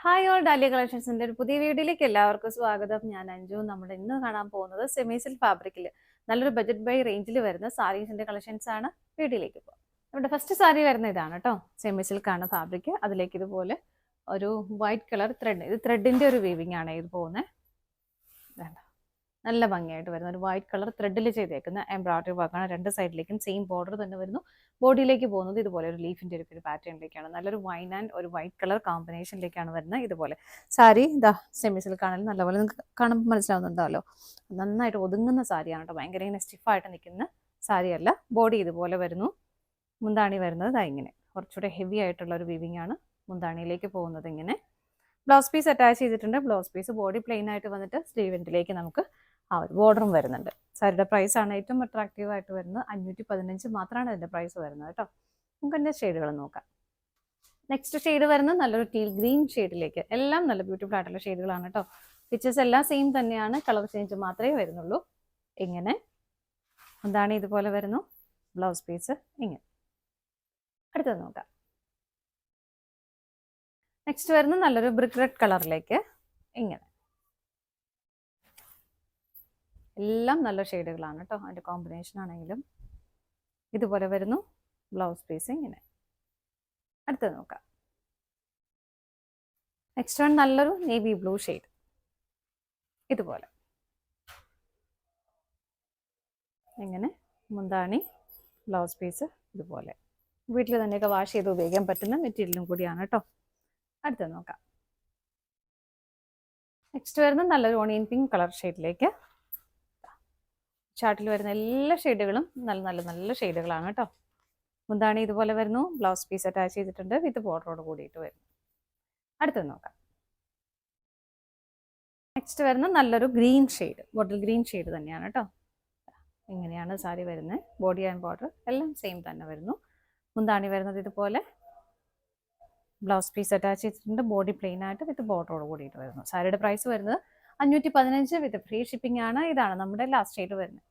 Hi all dahlia കളക്ഷൻസിന്റെ ഒരു പുതിയ വീഡിയോയിലേക്ക് എല്ലാവർക്കും സ്വാഗതം. ഞാൻ അഞ്ജു. നമ്മൾ ഇന്ന് കാണാൻ പോകുന്നത് സെമി സിൽക്ക് ഫാബ്രിക്കിൽ നല്ലൊരു ബജറ്റ് ബൈ റേഞ്ചിൽ വരുന്ന സാരീസിന്റെ കളക്ഷൻസ് ആണ്. വീഡിയോയിലേക്ക് പോകാം. നമ്മുടെ ഫസ്റ്റ് സാരി വരുന്ന ഇതാണ് കേട്ടോ. സെമി സിൽക്ക് ആണ് ഫാബ്രിക്. അതിലേക്ക് ഇതുപോലെ ഒരു വൈറ്റ് കളർ ത്രെഡ്, ഇത് ത്രെഡിന്റെ ഒരു വീവിംഗ് ആണ് ഇത് പോകുന്നത്. നല്ല ഭംഗിയായിട്ട് വരുന്ന ഒരു വൈറ്റ് കളർ ത്രെഡിൽ ചെയ്തേക്കുന്ന എംബ്രോയിഡറി വർക്കാണ്. രണ്ട് സൈഡിലേക്കും സെയിം ബോർഡർ തന്നെ വരുന്നു. ബോഡിയിലേക്ക് പോകുന്നത് ഇതുപോലെ ഒരു ലീഫിന്റെ ഒരു പാറ്റേണിലേക്കാണ്. നല്ലൊരു വൈൻ ആൻഡ് ഒരു വൈറ്റ് കളർ കോമ്പിനേഷനിലേക്കാണ് വരുന്നത്. ഇതുപോലെ സാരി ഇതാ സെമി സിൽക്ക് ആണെങ്കിലും നല്ലപോലെ നിങ്ങൾക്ക് കാണുമ്പോൾ മനസ്സിലാവുന്നുണ്ടല്ലോ. നന്നായിട്ട് ഒതുങ്ങുന്ന സാരിയാണ് കേട്ടോ. ഭയങ്കര ഇങ്ങനെ സ്റ്റിഫായിട്ട് നിൽക്കുന്ന സാരിയല്ല. ബോഡി ഇതുപോലെ വരുന്നു. മുന്താണി വരുന്നത് ഇതാ ഇങ്ങനെ കുറച്ചുകൂടെ ഹെവി ആയിട്ടുള്ള ഒരു വീവിംഗ് ആണ്. മുന്താണിയിലേക്ക് പോകുന്നത് ഇങ്ങനെ. ബ്ലൗസ് പീസ് അറ്റാച്ച് ചെയ്തിട്ടുണ്ട്. ബ്ലൗസ് പീസ് ബോഡി പ്ലെയിൻ ആയിട്ട് വന്നിട്ട് സ്ലീവിൻ്റിലേക്ക് നമുക്ക് ആ ഒരു ബോർഡറും വരുന്നുണ്ട്. സാരിയുടെ പ്രൈസ് ആണ് ഏറ്റവും അട്രാക്റ്റീവ് ആയിട്ട് വരുന്നത്. 515 മാത്രമാണ് അതിൻ്റെ പ്രൈസ് വരുന്നത് കേട്ടോ. നമുക്ക് അതിൻ്റെ ഷെയ്ഡുകൾ നോക്കാം. നെക്സ്റ്റ് ഷെയ്ഡ് വരുന്നത് നല്ലൊരു ടീൽ ഗ്രീൻ ഷെയ്ഡിലേക്ക്. എല്ലാം നല്ല ബ്യൂട്ടിഫുൾ ആയിട്ടുള്ള ഷെയ്ഡുകളാണ് കേട്ടോ. പിക്ചേഴ്സ് എല്ലാം സെയിം തന്നെയാണ്. കളർ ചേഞ്ച് മാത്രമേ വരുന്നുള്ളൂ. ഇങ്ങനെ എന്താണ് ഇതുപോലെ വരുന്നു. ബ്ലൗസ് പീസ് ഇങ്ങനെ. അടുത്തത് നോക്കാം. നെക്സ്റ്റ് വരുന്നത് നല്ലൊരു ബ്രിക്ക് റെഡ് കളറിലേക്ക് ഇങ്ങനെ. എല്ലാം നല്ല ഷെയ്ഡുകളാണ് കേട്ടോ. അതിൻ്റെ കോമ്പിനേഷൻ ആണെങ്കിലും ഇതുപോലെ വരുന്നു. ബ്ലൗസ് പീസ് ഇങ്ങനെ. അടുത്തത് നോക്കാം. നെക്സ്റ്റ് വൺ നല്ലൊരു നേവി ബ്ലൂ ഷെയ്ഡ് ഇതുപോലെ ഇങ്ങനെ. മുന്താണി ബ്ലൗസ് പീസ് ഇതുപോലെ. വീട്ടിൽ തന്നെയൊക്കെ വാഷ് ചെയ്ത് ഉപയോഗിക്കാൻ പറ്റുന്ന മെറ്റീരിയലും കൂടിയാണ് കേട്ടോ. അടുത്തത് നോക്കാം. നെക്സ്റ്റ് വരുന്നത് നല്ലൊരു ഓണിയൻ പിങ്ക് കളർ ഷെയ്ഡിലേക്ക്. ചാർട്ടിൽ വരുന്ന എല്ലാ ഷെയ്ഡുകളും നല്ല നല്ല നല്ല ഷെയ്ഡുകളാണ് കേട്ടോ. മുന്താണി ഇതുപോലെ വരുന്നു. ബ്ലൗസ് പീസ് അറ്റാച്ച് ചെയ്തിട്ടുണ്ട്. വിത്ത് ബോർഡറോട് കൂടിയിട്ട് വരുന്നു. അടുത്തത് നോക്കാം. നെക്സ്റ്റ് വരുന്ന നല്ലൊരു green shade, bottle green shade തന്നെയാണ് കേട്ടോ. ഇങ്ങനെയാണ് സാരി വരുന്നത്. ബോഡി ആൻഡ് ബോർഡർ എല്ലാം സെയിം തന്നെ വരുന്നു. മുന്താണി വരുന്നത് ഇതുപോലെ. ബ്ലൗസ് പീസ് അറ്റാച്ച് ചെയ്തിട്ടുണ്ട്. ബോഡി പ്ലെയിൻ ആയിട്ട് വിത്ത് ബോർഡറോട് കൂടിയിട്ട് വരുന്നു. സാരിയുടെ പ്രൈസ് വരുന്നത് 515 വിത്ത് ഫ്രീ ഷിപ്പിംഗ് ആണ്. ഇതാണ് നമ്മുടെ ലാസ്റ്റ് ഷെയ്ഡ് വരുന്നത്.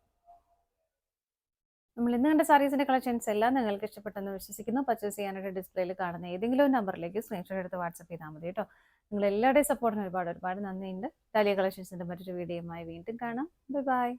നമ്മൾ ഇന്ന് കണ്ട സാരീസിന്റെ കളക്ഷൻസ് എല്ലാം നിങ്ങൾക്ക് ഇഷ്ടപ്പെട്ടെന്ന് വിശ്വസിക്കുന്നു. പർച്ചേസ് ചെയ്യാനായിട്ട് ഡിസ്പ്ലേയിൽ കാണുന്ന ഏതെങ്കിലും നമ്പറിലേക്ക് സ്ക്രീൻഷോട്ട് എടുത്ത് വാട്സപ്പ് ചെയ്താൽ മതി കേട്ടോ. നിങ്ങൾ എല്ലാവരുടെയും സപ്പോർട്ടിന് ഒരുപാട് ഒരുപാട് നന്ദിയുണ്ട്. ഡാലിയ കളക്ഷൻസിന്റെ മറ്റൊരു വീഡിയോയുമായി വീണ്ടും കാണാം. Bye bye.